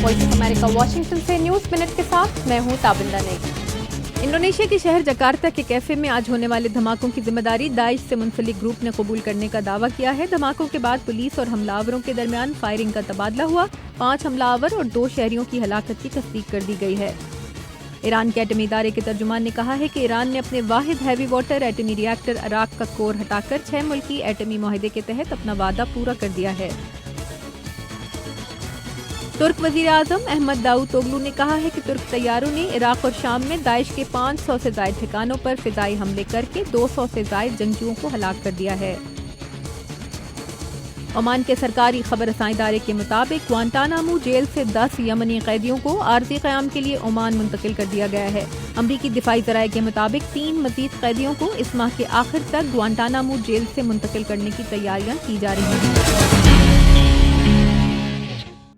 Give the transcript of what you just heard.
Voice of America Washington سے news minute کے ساتھ میں ہوں تابندہ نیک۔ انڈونیشیا کے شہر جکارتا کے کیفے میں آج ہونے والے دھماکوں کی ذمہ داری داعش سے منسلک گروپ نے قبول کرنے کا دعویٰ کیا ہے۔ دھماکوں کے بعد پولیس اور حملہ آوروں کے درمیان فائرنگ کا تبادلہ ہوا۔ 5 حملہ آور اور 2 شہریوں کی ہلاکت کی تصدیق کر دی گئی ہے۔ ایران کے ایٹمی ادارے کے ترجمان نے کہا ہے کہ ایران نے اپنے واحد ہیوی واٹر ایٹمی ری ایکٹر عراق کا کور ہٹا کر 6 ملکی ایٹمی معاہدے کے تحت اپنا وعدہ پورا کر دیا ہے۔ ترک وزیر اعظم احمد داؤد اوغلو نے کہا ہے کہ ترک طیاروں نے عراق اور شام میں داعش کے 500 سے زائد ٹھکانوں پر فضائی حملے کر کے 200 سے زائد جنگجوؤں کو ہلاک کر دیا ہے۔ عمان کے سرکاری خبر رساں ادارے کے مطابق گوانٹانامو جیل سے 10 یمنی قیدیوں کو عارضی قیام کے لیے عمان منتقل کر دیا گیا ہے۔ امریکی دفاعی ذرائع کے مطابق 3 مزید قیدیوں کو اس ماہ کے آخر تک گوانٹانامو جیل سے منتقل کرنے کی تیاریاں کی جا رہی ہیں۔